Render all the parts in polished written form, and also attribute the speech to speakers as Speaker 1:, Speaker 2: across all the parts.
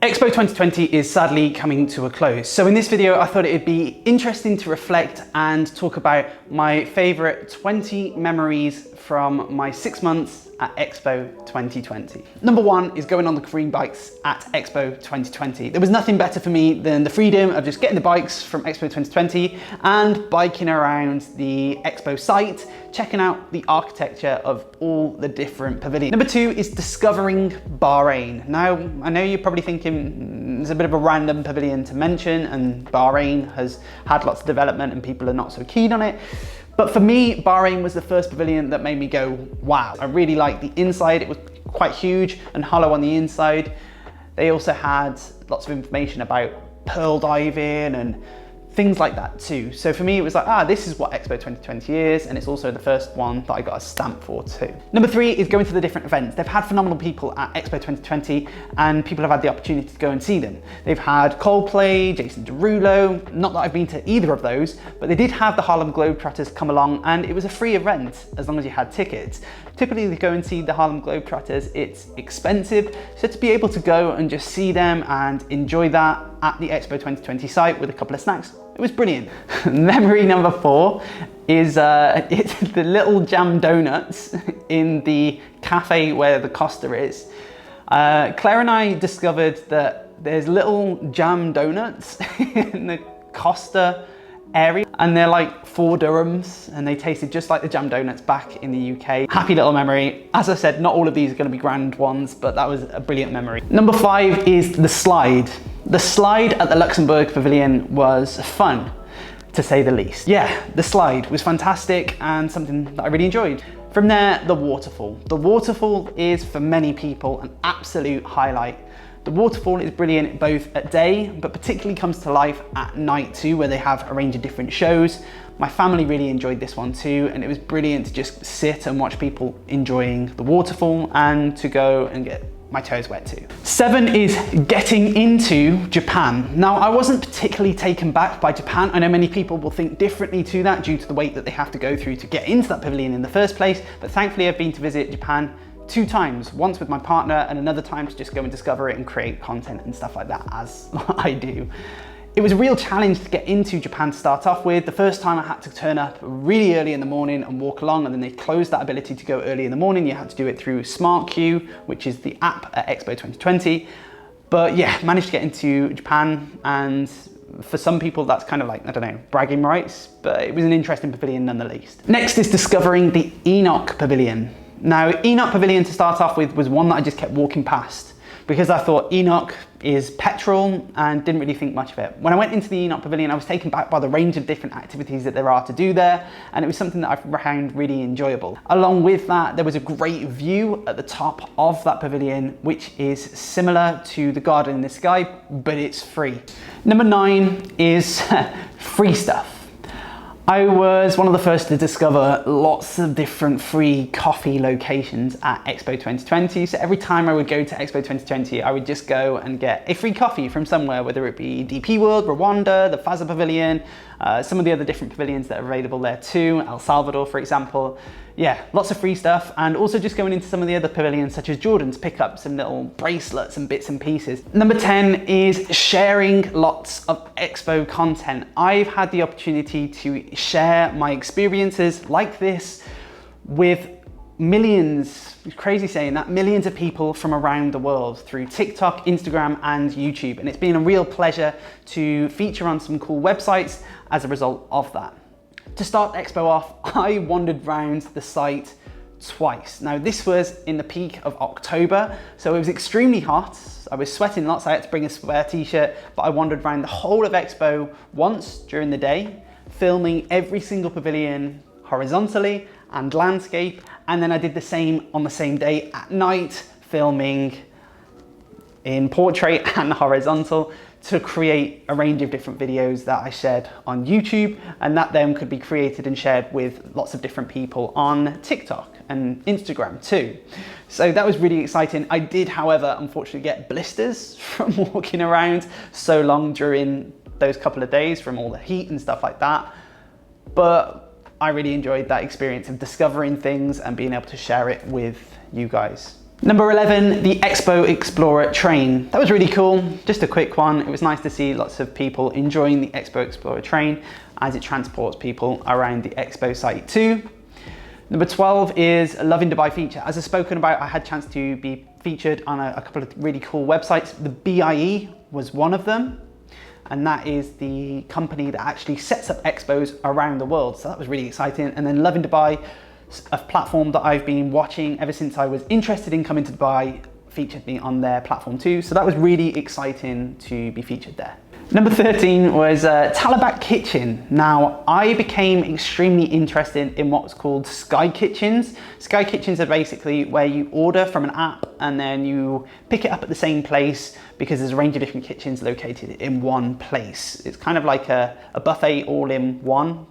Speaker 1: Expo 2020 is sadly coming to a close. So in this video, I thought it'd be interesting to reflect and talk about my favorite 20 memories from my 6 months at Expo 2020. Number one is going on the Careem bikes at Expo 2020. There was nothing better for me than the freedom of just getting the bikes from Expo 2020 and biking around the Expo site, checking out the architecture of all the different pavilions. Number two is discovering Bahrain. Now, I know you're probably thinking it's a bit of a random pavilion to mention, and Bahrain has had lots of development and people are not so keen on it. But for me, Bahrain was the first pavilion that made me go, wow. I really liked the inside. It was quite huge and hollow on the inside. They also had lots of information about pearl diving and things like that too. So for me, it was like, this is what Expo 2020 is, and it's also the first one that I got a stamp for too. Number three is going to the different events. They've had phenomenal people at Expo 2020, and people have had the opportunity to go and see them. They've had Coldplay, Jason Derulo, not that I've been to either of those, but they did have the Harlem Globetrotters come along, and it was a free event as long as you had tickets. Typically to go and see the Harlem Globetrotters, it's expensive, so to be able to go and just see them and enjoy that at the Expo 2020 site with a couple of snacks, it was brilliant. Memory number four is it's the little jam donuts in the cafe where the Costa is. Claire and I discovered that there's little jam donuts in the Costa area, and they're like 4 dirhams, and they tasted just like the jam donuts back in the UK. Happy little memory. As I said, not all of these are going to be grand ones, but that was a brilliant memory. Number five is the slide. The slide at the Luxembourg Pavilion was fun, to say the least. Yeah, the slide was fantastic and something that I really enjoyed. From there, the waterfall. The waterfall is, for many people, an absolute highlight. The waterfall is brilliant both at day, but particularly comes to life at night too, where they have a range of different shows. My family really enjoyed this one too, and it was brilliant to just sit and watch people enjoying the waterfall and to go and get my toes wet too. 7 is getting into Japan. Now, I wasn't particularly taken back by Japan. I know many people will think differently to that due to the wait that they have to go through to get into that pavilion in the first place, but thankfully I've been to visit Japan 2 times, once with my partner and another time to just go and discover it and create content and stuff like that, as I do. It was a real challenge to get into Japan to start off with. The first time I had to turn up really early in the morning and walk along, and then they closed that ability to go early in the morning. You had to do it through Smart Queue, which is the app at Expo 2020. But yeah, managed to get into Japan, and for some people that's kind of like, I don't know, bragging rights, but it was an interesting pavilion nonetheless. Next is discovering the Enoch Pavilion. Now, Enoch Pavilion to start off with was one that I just kept walking past because I thought Enoch is petrol and didn't really think much of it. When I went into the Enoch Pavilion, I was taken back by the range of different activities that there are to do there, and it was something that I found really enjoyable. Along with that, there was a great view at the top of that pavilion, which is similar to the Garden in the Sky, but it's free. Number 9 is free stuff. I was one of the first to discover lots of different free coffee locations at Expo 2020. So every time I would go to Expo 2020, I would just go and get a free coffee from somewhere, whether it be DP World, Rwanda, the Faza Pavilion, some of the other different pavilions that are available there too, El Salvador, for example. Yeah, lots of free stuff, and also just going into some of the other pavilions such as Jordan to pick up some little bracelets and bits and pieces. Number 10 is sharing lots of Expo content. I've had the opportunity to share my experiences like this with millions, it's crazy saying that, millions of people from around the world through TikTok, Instagram and YouTube, and it's been a real pleasure to feature on some cool websites as a result of that. To start Expo off, I wandered around the site twice. Now, this was in the peak of October, so it was extremely hot. I was sweating lots, I had to bring a spare t-shirt, but I wandered around the whole of Expo once during the day, filming every single pavilion horizontally and landscape, and then I did the same on the same day at night, filming in portrait and horizontal to create a range of different videos that I shared on YouTube, and that then could be created and shared with lots of different people on TikTok and Instagram too. So that was really exciting. I did, however, unfortunately get blisters from walking around so long during those couple of days from all the heat and stuff like that. But I really enjoyed that experience of discovering things and being able to share it with you guys. Number 11, the EXPO Explorer train. That was really cool, just a quick one. It was nice to see lots of people enjoying the EXPO Explorer train as it transports people around the Expo site too. Number 12 is a Love in Dubai feature. As I've spoken about, I had a chance to be featured on a couple of really cool websites. The BIE was one of them, and that is the company that actually sets up expos around the world. So that was really exciting. And then Love in Dubai, a platform that I've been watching ever since I was interested in coming to Dubai, featured me on their platform too. So that was really exciting to be featured there. Number 13 was Talabat Kitchen. Now, I became extremely interested in what's called Sky Kitchens. Sky Kitchens are basically where you order from an app and then you pick it up at the same place because there's a range of different kitchens located in one place. It's kind of like a buffet all in one,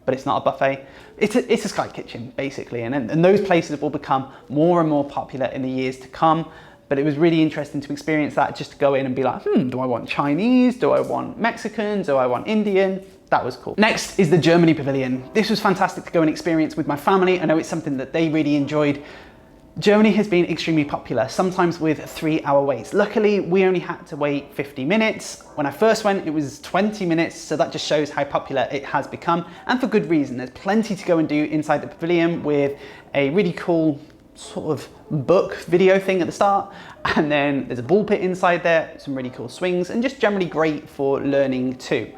Speaker 1: but it's not a buffet. It's a Sky Kitchen, basically. And those places will become more and more popular in the years to come. But it was really interesting to experience that, just to go in and be like, do I want Chinese? Do I want Mexican? Do I want Indian? That was cool. Next is the Germany Pavilion. This was fantastic to go and experience with my family. I know it's something that they really enjoyed. Germany has been extremely popular, sometimes with 3-hour waits. Luckily, we only had to wait 50 minutes. When I first went, it was 20 minutes, so that just shows how popular it has become, and for good reason. There's plenty to go and do inside the pavilion, with a really cool sort of book video thing at the start, and then there's a ball pit inside there, some really cool swings, and just generally great for learning too.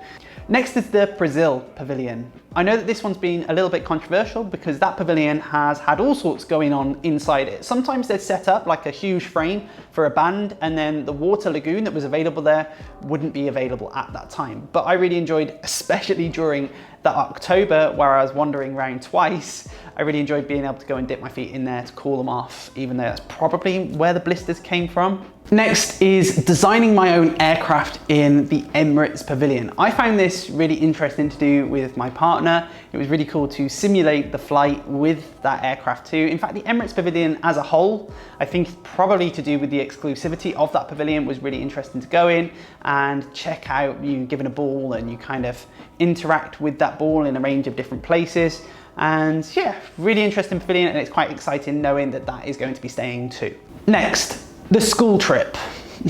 Speaker 1: Next is the Brazil Pavilion. I know that this one's been a little bit controversial because that pavilion has had all sorts going on inside it. Sometimes they're set up like a huge frame for a band, and then the water lagoon that was available there wouldn't be available at that time. But I really enjoyed, especially during that October where I was wandering around twice, I really enjoyed being able to go and dip my feet in there to cool them off, even though that's probably where the blisters came from. Next is designing my own aircraft in the Emirates Pavillion. I found this really interesting to do with my partner. It was really cool to simulate the flight with that aircraft too. In fact, the Emirates Pavilion as a whole, I think probably to do with the exclusivity of that pavilion, was really interesting to go in and check out. You given a ball and you kind of interact with that ball in a range of different places. And yeah, really interesting pavilion, and it's quite exciting knowing that that is going to be staying too. Next, the school trip.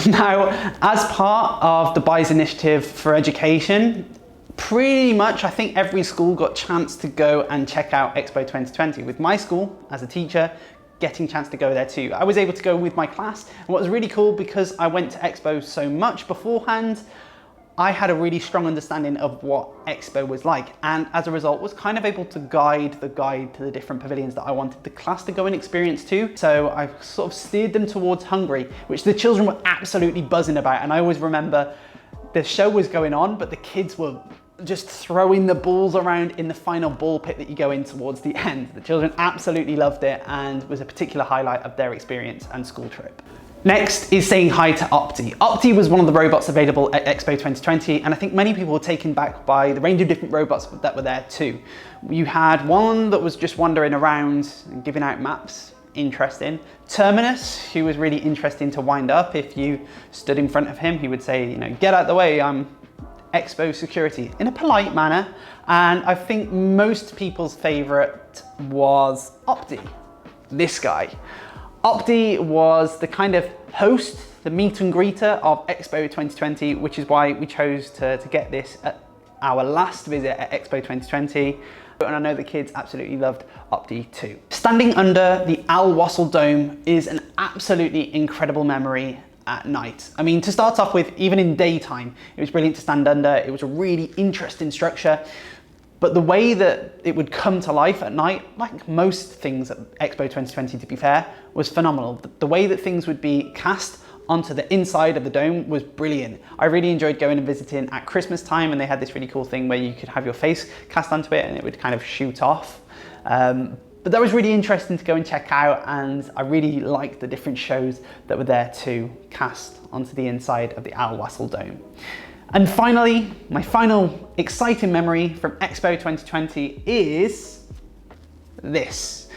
Speaker 1: Now, as part of Dubai's initiative for education, pretty much I think every school got a chance to go and check out Expo 2020. With my school, as a teacher, getting a chance to go there too. I was able to go with my class, and what was really cool, because I went to Expo so much beforehand, I had a really strong understanding of what Expo was like, and as a result was kind of able to guide to the different pavilions that I wanted the class to go and experience too. So I sort of steered them towards Hungary, which the children were absolutely buzzing about. And I always remember the show was going on, but the kids were just throwing the balls around in the final ball pit that you go in towards the end. The children absolutely loved it and was a particular highlight of their experience and school trip. Next is saying hi to Opti. Opti was one of the robots available at Expo 2020, and I think many people were taken back by the range of different robots that were there too. You had one that was just wandering around and giving out maps, interesting. Terminus, who was really interesting to wind up. If you stood in front of him, he would say, you know, get out the way, I'm Expo security, in a polite manner. And I think most people's favorite was Opti, this guy. Opti was the kind of host, the meet and greeter of Expo 2020, which is why we chose to get this at our last visit at Expo 2020. And I know the kids absolutely loved Opti too. Standing under the Wus Dome is an absolutely incredible memory at night. I mean, to start off with, even in daytime, it was brilliant to stand under. It was a really interesting structure. But the way that it would come to life at night, like most things at Expo 2020 to be fair, was phenomenal. The way that things would be cast onto the inside of the dome was brilliant. I really enjoyed going and visiting at Christmas time, and they had this really cool thing where you could have your face cast onto it and it would kind of shoot off. But that was really interesting to go and check out, and I really liked the different shows that were there too, cast onto the inside of the Wus Dome. And finally, my final exciting memory from Expo 2020 is this.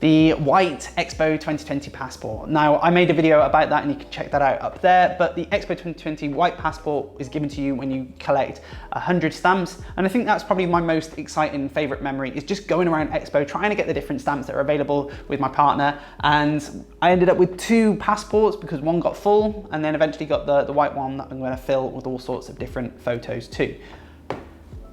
Speaker 1: the white EXPO 2020 passport. Now, I made a video about that and you can check that out up there, but the EXPO 2020 white passport is given to you when you collect 100 stamps. And I think that's probably my most exciting favorite memory, is just going around Expo, trying to get the different stamps that are available with my partner. And I ended up with 2 passports because one got full, and then eventually got the white one that I'm going to fill with all sorts of different photos too.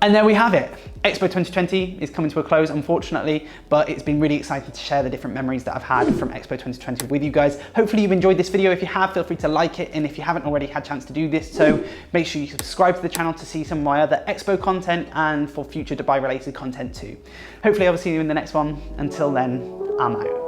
Speaker 1: And there we have it. Expo 2020 is coming to a close, unfortunately, but it's been really exciting to share the different memories that I've had from Expo 2020 with you guys. Hopefully you've enjoyed this video. If you have, feel free to like it. And if you haven't already had a chance to do this, so make sure you subscribe to the channel to see some of my other Expo content and for future Dubai related content too. Hopefully I will see you in the next one. Until then, I'm out.